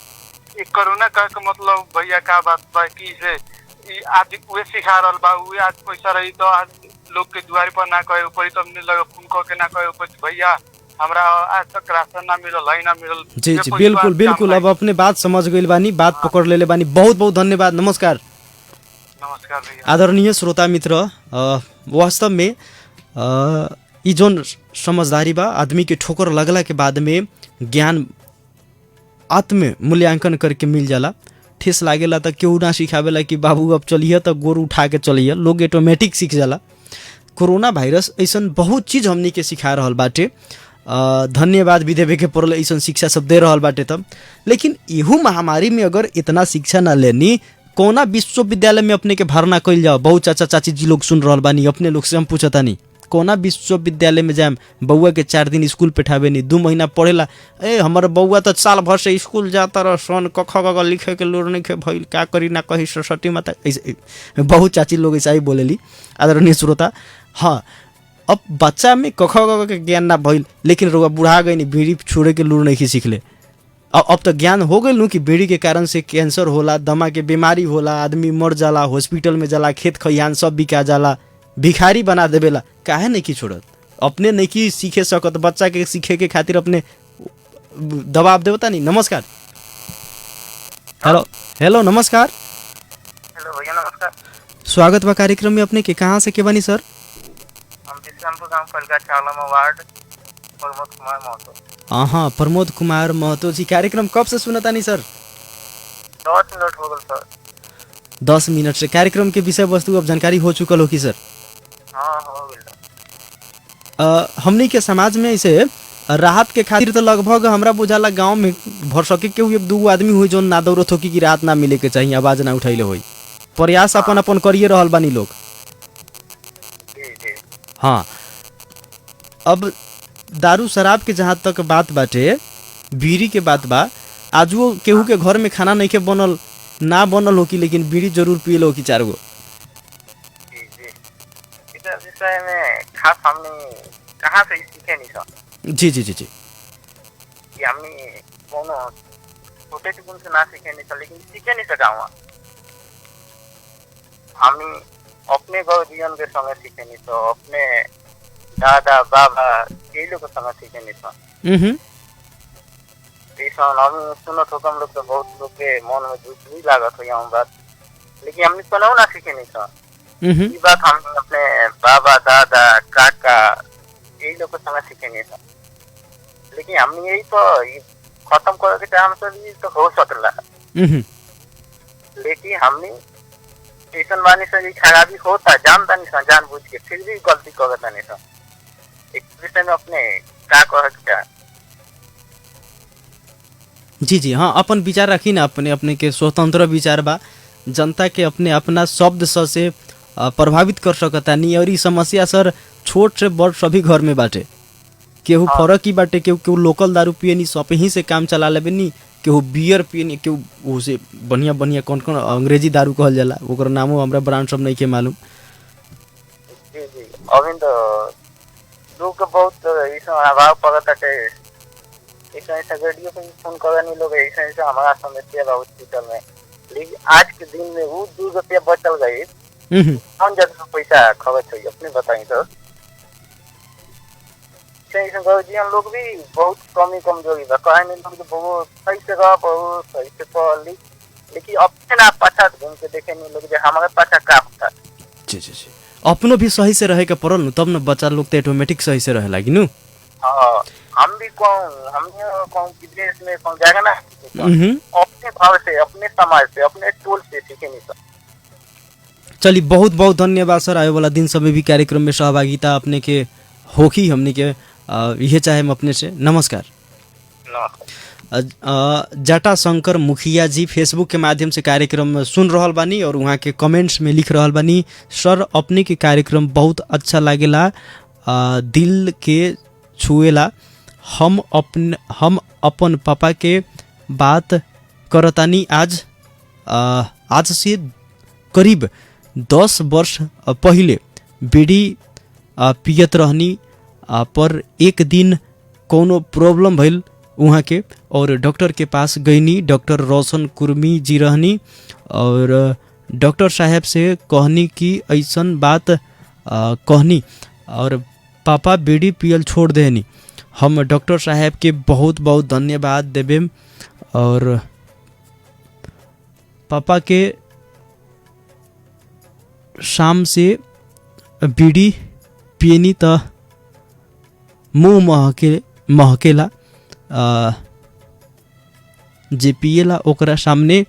ये कोरोना का मतलब भैया का बात बा कि से ई आज उहे सिखा रहल बा, उहे आज पैसा रही तो आज लोग के दुआरी पर ना कहे ऊपर तो हमने लगे फोन क के ना कहे ऊपर भैया हमरा आज तक राशन ना मिलल है ना मिलल। जी जी बिल्कुल बिल्कुल, अब अपने बात समझ गइल बानी, बात पकड़ लेले बानी। बहुत बहुत धन्यवाद, नमस्कार। नमस्कार भैया। आदरणीय श्रोता मित्र, वास्तव में ई जोन समझदारी बा, आदमी के ठोकर लगला के बाद में ज्ञान आत्म मूल्यांकन करके मिल जाला। ठेस लागेला तो केहू ना सिखावेला कि बाबू अब चलिए तो गोर उठा के चलिए, लोग ऑटोमेटिक सीख जाला। कोरोना वायरस ऐसन बहुत चीज हमनी के सिखा रहल बाटे, धन्यवाद भी देवे के पड़ल, ऐसन शिक्षा सब दे रहल बाटे तब। लेकिन एहू महामारी में अगर इतना शिक्षा ना लेनी, कोना विश्वविद्यालय में अपने के भरना कइल जाओ। बहुत चाचा चाची जी लोग सुन रहल बानी, अपने लोग से हम पूछतानी कोना विश्वविद्यालय में जाम, बउआ के 4 दिन स्कूल पेठावे नहीं, 2 महीना पढ़ेला। हमार बउआ तो साल भर से स्कूल जाता रह सन, क ख ग लिखे के लूर नहीं खे भइल, का करी ना कही सरस्वती माता। ऐसे बहुत चाची लोग ऐसा ही बोलेली। आदरणीय श्रोता, हाँ अब बच्चा में क ख ग के ज्ञान ना भइल, लेकिन रुआ बुढ़ा गई नहीं, बीड़ी छोड़े के लूर नहीं सीख ले। अब तो ज्ञान हो गई कि बीड़ी के कारण से कैंसर होला, दमा के बीमारी होला, आदमी मर जाला, हॉस्पिटल में जाला, खेत खलिहान सब बिका जाला, भिखारी बना देवेला। काहे नहीं की छोड़त? अपने नहीं की सीखे सकत, बच्चा के सीखे के खातिर अपने दबाव देवता नहीं। नमस्कार। हेलो नमस्कार। हेलो भैया नमस्कार। स्वागत बा कार्यक्रम में अपने के। कहाँ से के बनी सर? हम बिस्रामपुर गांव फलका चावला वार्ड प्रमोद कुमार महतो। हाँ, प्रमोद कुमार महतो जी, कार्यक्रम कब से सुनता नहीं सर? 10 मिनट हो गए सर। 10 मिनट से कार्यक्रम के विषय वस्तु अब जानकारी हो चुकल हो कि सर? हाँ हो गए। हमनी के समाज में ऐसे राहत के खातिर तो लगभग हमरा बुझाला गांव में भर सके के 1-2 आदमी हुई जो ना दौड़त हो कि राहत ना मिले के चाहिए, आवाज ना उठैले होई। प्रयास अपन अपन करिए रहल बानी लोग। हाँ, अब दारू शराब के जहाँ तक बात बाटे, बीड़ी के बात बा, आज वो केहू के घर में खाना नहीं के बनल ना बनल हो कि, लेकिन बीड़ी जरूर पिए हो कि 4 गो। इस विषय में खास हमने कहाँ से सीखे नहीं सर? जी जी जी जी, कि हमने कोनो छोटे से गुण से ना सीखे नहीं सर, लेकिन सीखे नहीं सका हुआ। हमने अपने गुरुजन के समय सीखे नहीं तो अपने दादा बाबा यही लोग के समय सीखे नहीं सर। हम सुनत हो हम लोग तो बहुत लोग के मन में दुख भी लागत हो यहाँ बात, लेकिन हमने कोनो ना सीखे नहीं सर। ये बात हमने अपने बाबा दादा काका यही लोग के समय सीखे नहीं सर, लेकिन हमने यही तो खत्म करे के टाइम से भी तो हो सकला। लेकिन हमने स्टेशन बानी से ये खराबी होता जानता नहीं सर, जान बुझ के फिर भी गलती करता नहीं सर। एक विषय में अपने क्या कह जी जी हाँ, अपन विचार रखी ना, अपने अपने के स्वतंत्र विचार बा, जनता के अपने अपना शब्द से प्रभावित कर सकता नहीं। और ई समस्या सर छोट से बड़ सभी घर में बाटे, केहू फर्क ही बाटे, केहू लोकल दारू पियनी सब ही से काम चला लेबे नी, केहू बियर पियनी, केहू से बढ़िया बढ़िया कौन कौन अंग्रेजी दारू कहल जाला, ओकर नामो हमरा ब्रांड सब नहीं के मालूम। जी जी अभी तो लोग बहुत इसमें अभाव पड़ता है। ऐसा ऐसा रेडियो पे फोन करने लोग ऐसा ऐसा हमारा समस्या बा हॉस्पिटल में, लेकिन आज के दिन में वो 2 रुपया बचल गई, हम जब पैसा खर्च हुई अपने बताई तो गार्जियन लोग भी बहुत कमजोरी बा, कहे नहीं लोग बहुत सही से रह, बहुत सही से पढ़ लिख, लेकिन अपने ना पाछा घूम के देखे नहीं लोग हमारे पाछा का होता। जी जी जी अपनो भी सही से रहे के पड़ल न, तब न बच्चा लोग तो ऑटोमेटिक सही से रहे लागी नु। हाँ हम भी कौन विदेश में कौन जाएगा ना, अपने भाव से, अपने समाज से, अपने टोल से सीखे नहीं सर। चलिए बहुत बहुत धन्यवाद सर, आए वाला दिन सब में भी कार्यक्रम में सहभागिता अपने के होगी, हमने के यह चाहे हम अपने से। नमस्कार। जटा शंकर मुखिया जी फेसबुक के माध्यम से कार्यक्रम सुन रहल बानी और वहाँ के कमेंट्स में लिख रहल बानी, सर अपने के कार्यक्रम बहुत अच्छा लागेला, दिल के छुएला, हम अपन पापा के बात करतानी, आज से करीब 10 वर्ष पहले बीड़ी पियत रहनी, पर एक दिन कोनो प्रॉब्लम भइल वहाँ के और डॉक्टर के पास गईनी, डॉक्टर रोशन कुर्मी जी रहनी और डॉक्टर साहब से कहनी कि ऐसन बात कहनी और पापा बीड़ी पियल छोड़ देनी। हम डॉक्टर साहब के बहुत बहुत धन्यवाद देबे और पापा के शाम से बीड़ी पियनी त मुँह महकेला, जे पिएला ओकरा सामने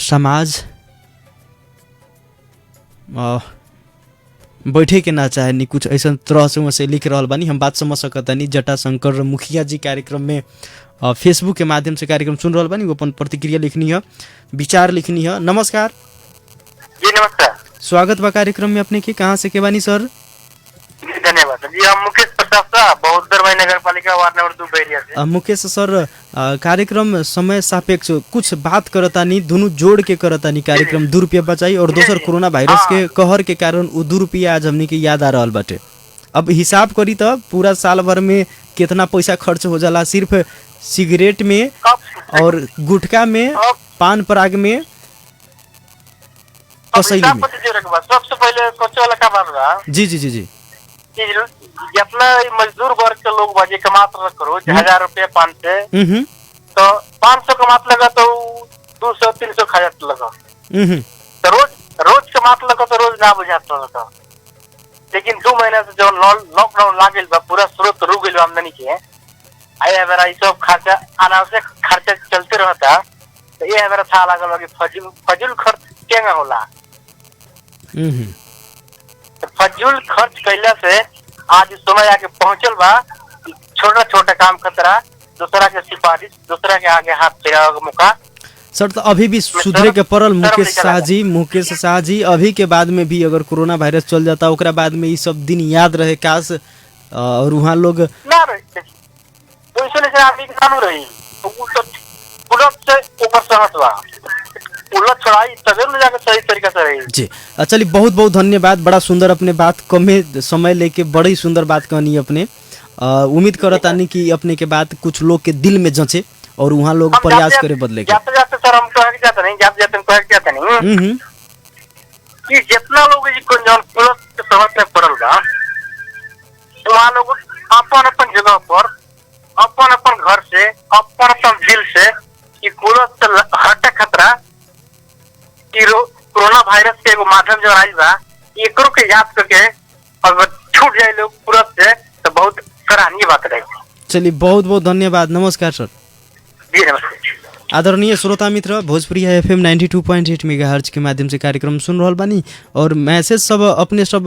समाज बैठे के ना चाहे नी, कुछ ऐसा तरह से वहाँ से लिख रहा बानी, हम बात समझ सकता नहीं। जटा शंकर मुखिया जी कार्यक्रम में फेसबुक के माध्यम से कार्यक्रम सुन रहा बानी, वो अपन प्रतिक्रिया लिखनी है, विचार लिखनी है। नमस्कार जी नमस्कार, स्वागत बा कार्यक्रम में अपने के, कहाँ से के बानी सर? जी धन्यवाद जी, हम मुकेश प्रसाद साहब बहुदरबाई नगर पालिका वार्ड नंबर 2 बैरिया से। मुकेश सर कार्यक्रम समय सापेक्ष कुछ बात करतानी, दोनों जोड़ के करतानी कार्यक्रम, 2 रुपया बचाई और दोसर कोरोना वायरस के कहर के कारण वो 2 रुपया आज हमने के याद आ रहा बाटे। अब हिसाब करी तो पूरा साल भर में कितना पैसा खर्च हो जाला सिर्फ सिगरेट में और गुटखा में, पान पराग में, कसैली में। सबसे पहले वाला का बात बा। जी जी जी जी जितना मजदूर वर्ग के लोग बाजी कमात करो 1000 रुपया 500, तो 500 कमात लगा तो 200-300 खाया लगा, तो रोज कमात लगा तो रोज ना बुझात लगा। लेकिन 2 महीना से जो लॉकडाउन लागल बा, पूरा स्रोत रुक गइल आमदनी के, आए हमारा ये सब खर्चा अनावश्यक खर्चा चलते रहता, तो ये हमारा था लागल कि फजूल खर्च केंगा होला। फजूल खर्च कैला से आज समय आके पहुंचल बा, छोटा छोटा काम खतरा, दूसरा के सिफारिश, दूसरा के आगे हाथ फेरावे का मौका। सर तो अभी भी सुधरे के पड़ल मुकेश शाह जी, अभी के बाद में भी अगर कोरोना वायरस चल जाता ओकरा बाद में ये सब दिन याद रहे काश, और वहाँ लोग ना रहे तो इसलिए से आदमी के नाम रही उलट से ऊपर सहत बा, उलट छड़ाई तभी में जाकर सही तरीका से रही। जी चलिए बहुत बहुत धन्यवाद, बड़ा सुंदर अपने बात कमे समय लेके बड़ी सुंदर बात कहनी अपने। उम्मीद करता नहीं कि अपने के बात कुछ लोग के दिल में जचे और वहाँ लोग प्रयास करे बदले के। जाते जाते सर हम कहे जाते नहीं, जाते नहीं कि जितना लोग के सहत में पड़ल बा, वहाँ लोग अपन अपन जगह पर, अपन अपन घर से, अपन अपन दिल से कि कुलत से हटे खतरा कि कोरोना वायरस के एगो माध्यम जो आइल बा, एकरो के याद करके अगर छूट जाए लोग पूरा से तो बहुत सराहनीय बात रहे। चलिए बहुत बहुत धन्यवाद, नमस्कार सर। जी नमस्कार। आदरणीय श्रोता मित्र, भोजपुरी FM 92.8 मेगाहर्ज के माध्यम से कार्यक्रम सुन रहल बानी और मैसेज सब अपने सब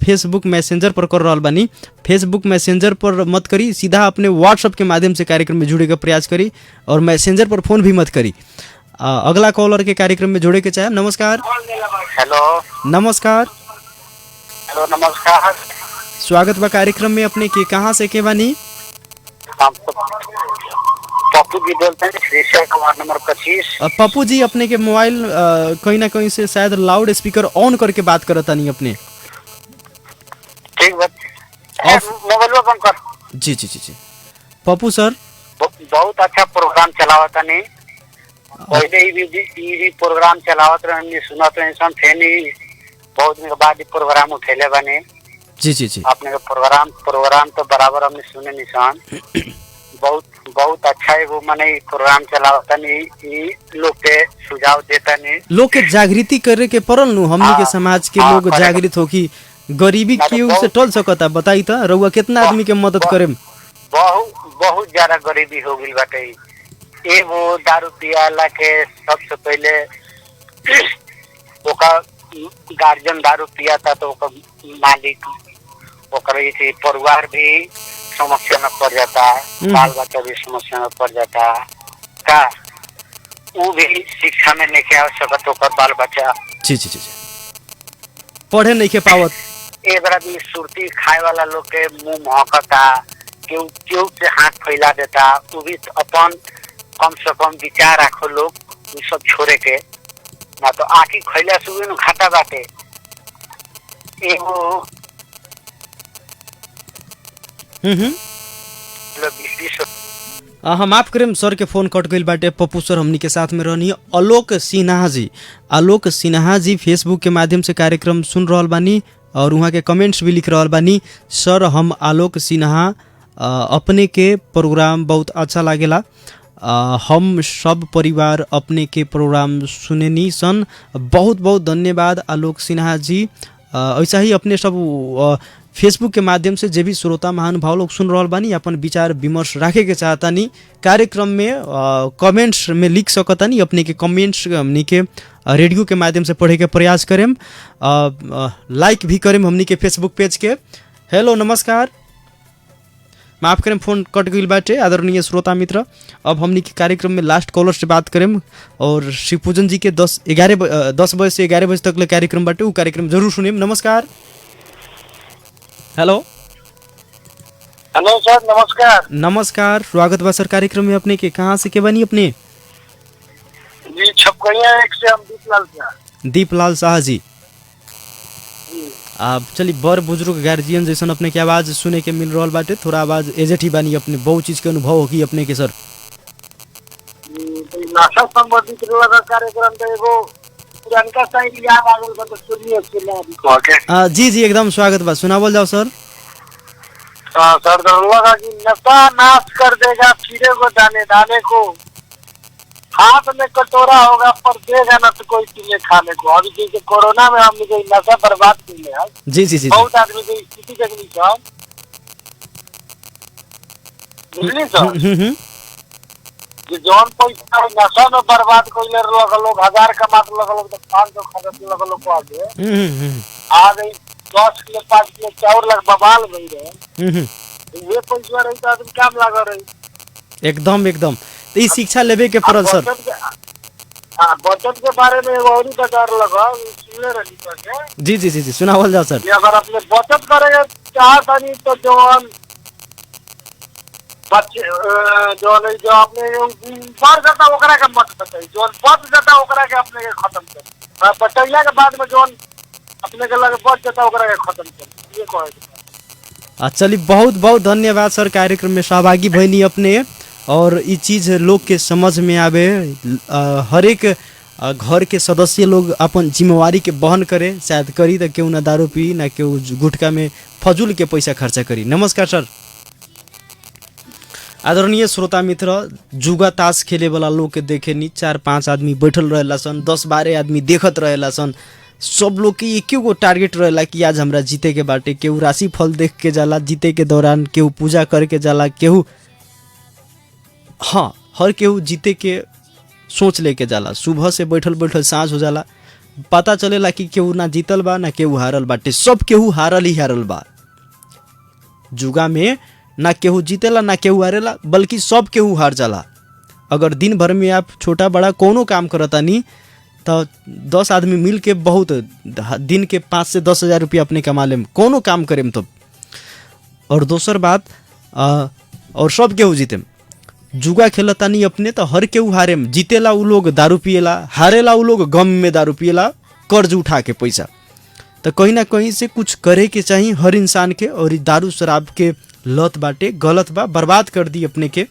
फेसबुक मैसेंजर पर कर रहल बानी। फेसबुक मैसेंजर पर मत करी, सीधा अपने व्हाट्सएप के माध्यम से कार्यक्रम में जुड़े का प्रयास करी और मैसेंजर पर फोन भी मत करी। अगला कॉलर के कार्यक्रम में जोड़े के चाहे। नमस्कार। हेलो नमस्कार। हेलो नमस्कार। स्वागत बा कार्यक्रम में अपने के। कहाँ से के बानी? पप्पू जी बोलते हैं, श्रीशैल कुमार नंबर 25। पप्पू जी, अपने के मोबाइल कहीं ना कहीं से शायद लाउड स्पीकर ऑन करके बात करता नहीं अपने। ठीक बात, मोबाइल बंद कर। जी जी जी जी पप्पू सर, बहुत अच्छा प्रोग्राम चलावता नहीं। पहले ही भी प्रोग्राम चलावत रहनी, सुनत रहे सन, थे नहीं। बहुत दिन के बाद ही प्रोग्राम उठेले बने। जी जी जी आपने का प्रोग्राम तो बराबर हमने सुने निशान। बहुत अच्छा है वो, माने प्रोग्राम चलावता नहीं, लोग के सुझाव देता नहीं, लोग के जागृति करे के परल नु। हमनी के समाज के लोग जागृत हो कि गरीबी केहू से टल सकता। बताई त रउआ कितना आदमी के मदद करे। बहुत ज्यादा गरीबी हो गई बाटे। वो दारू पियाला के सबसे पहले ओका गार्जियन दारू पिया था तो ओका मालिक ओकर परिवार भी समस्या में पड़ जाता है, बाल बच्चा भी समस्या में पड़ जाता है का। वो भी शिक्षा में नहीं आ सकत, ओकर बाल बच्चा जी जी जी पढ़े नहीं के पावत। एक बार भी सुरती खाए वाला लोग के मुंह महकता, केहू से हाथ फैला देता। वो भी अपन कम से कम विचार रखो लोग वो सब छोड़े के, ना तो आखी खैला से न घाटा बाटे। एगो हम माफ करें सर के फोन कट गई बाटे। पप्पू सर हमनी के साथ में रहनी। आलोक सिन्हा जी फेसबुक के माध्यम से कार्यक्रम सुन रहल बानी और वहाँ के कमेंट्स भी लिख रहल बानी। सर हम आलोक सिन्हा, अपने के प्रोग्राम बहुत अच्छा लागेला। हम सब परिवार अपने के प्रोग्राम सुनेनी सन। बहुत बहुत धन्यवाद आलोक सिन्हा जी। ऐसा ही अपने सब फेसबुक के माध्यम से जे भी श्रोता महानुभाव लोग सुन रहल बानी अपन विचार विमर्श राखे के चाहतानी कार्यक्रम में कमेंट्स में लिख सकतानी। अपने के कमेंट्स हमनी के रेडियो के माध्यम से पढ़े के प्रयास करें, लाइक भी करें हमनी के फेसबुक पेज के। हेलो नमस्कार, माफ करें फोन कट गई बाटे। आदरणीय श्रोता मित्र, अब हमनी के कार्यक्रम में लास्ट कॉलर से बात करें और शिवपूजन जी के 10 बजे से 11 बजे तक ले कार्यक्रम बाटे, वो कार्यक्रम जरूर सुनें। नमस्कार। हेलो सर नमस्कार। नमस्कार, स्वागत बा सर कार्यक्रम में अपने के। कहाँ से के बनी अपने? जी छपकड़िया एक से हम दीपलाल शाह जी। आप चलिए बड़ बुजुर्ग गार्जियन जैसन अपने के आवाज सुने के मिल रहा बाटे। थोड़ा आवाज एजेट ही बानी, अपने बहुत चीज के अनुभव होगी अपने के सर। नशा संबंधित कार्यक्रम तो एगो पुरानका साइड याद आ गइल तो सुनिए। जी जी एकदम स्वागत बा, सुनावल जाओ सर। सर दरुआ कि नशा नाश कर देगा फिरे को दाने को, हाथ में कटोरा होगा पर देगा न तो कोई तुम्हें खाने को। अभी जैसे कोरोना में हमने कोई नशा बर्बाद किए हैं। जी जी जी बहुत आदमी की स्थिति देखनी सर, बुझली सर। जौन पैसा नशा में बर्बाद कैले लोग 1000 कमात लोग तो 500 खर्च लोग को आगे आ गई 10 किलो 5 किलो चाउर लग बबाल गई रहे। ये पैसा रही तो आदमी काम लगा रही। एकदम तो ये शिक्षा लेवे के पड़ल सर। बचत के बारे में और ही बता लगा सुनले रही सर। जी जी जी जी सुनावल जाओ सर। अगर अपने बचत करेगा चाहता नहीं तो जौन बच्चे जो अपने बढ़ जाता ओकरा के मत बताई, जो बच जाता ओकरा के अपने के खत्म कर। बचैला के बाद में जो अपने के लगे बच जाता ओकरा के खत्म कर, ये कहे। चलिए बहुत बहुत धन्यवाद सर कार्यक्रम में सहभागी भइनी अपने। और ये चीज़ लोग के समझ में आवे, हर एक घर के सदस्य लोग अपन जिम्मेवारी के बहन करे। शायद करी तो क्यों ना दारू पी, ना क्यों गुटखा में फजूल के पैसा खर्चा करी। नमस्कार सर। आदरणीय श्रोता मित्र, जुगा ताश खेले वाला लोग के देखे नी 4-5 आदमी बैठल रहेला सन, 10-12 आदमी देखत रहेला सन। सब लोग के एक गो टारगेट रहेला कि आज हमरा जीते के बाटे। केहू राशि फल देख के जाला जीते के दौरान, केहू पूजा करके जाला, केहू हाँ हर केहू जीते के सोच लेके जाला। सुबह से बैठल बैठल साँझ हो जाला, पता चलेला कि केहू ना जीतल बा ना केहू हारल बाटे, सब केहू हारल ही हारल बा। जुगा में ना केहू जीतेला ना केहू हारेला, बल्कि सब केहू हार जाला। अगर दिन भर में आप छोटा बड़ा कोनो काम करतानी तो 10 आदमी मिल के बहुत दिन के 5 से 10 हज़ार रुपया अपने कमा लेम, कोनो काम करेम तो। और दोसर बात और सब केहू जीतेम। जुगा खेलतानी अपने तो हर केहू हारेम, जीतेला उ लोग दारू पिएला, हारेला उ लोग गम में दारू पिएला, कर्ज उठा के पैसा। तो कहीं ना कहीं से कुछ करे के चाहिए हर इंसान के। और दारू शराब के लत बाटे, गलत बा, बर्बाद कर दी अपने के,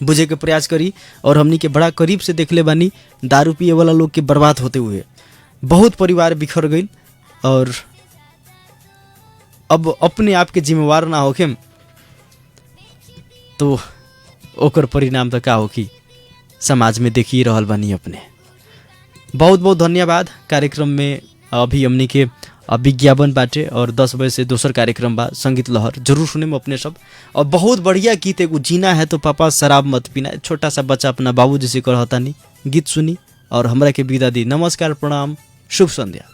बुझे के प्रयास करी। और हमनी के बड़ा करीब से देखले बानी दारू पिए वाला लोग के बर्बाद होते हुए, बहुत परिवार बिखर गई। और अब अपने आप के जिम्मेवार ना होके तो ओकर परिणाम तो का हो कि समाज में देखी रहल बानी अपने। बहुत बहुत धन्यवाद। कार्यक्रम में अभी हमनी के विज्ञापन बाटे और 10 बजे से दोसर कार्यक्रम बा संगीत लहर, जरूर सुने अपने सब। और बहुत बढ़िया गीत एगो जीना है तो पापा शराब मत पीना, छोटा सा बच्चा अपना बाबूजी से कहता नहीं, गीत सुनी और हमरा के विदा दी। नमस्कार, प्रणाम, शुभ संध्या।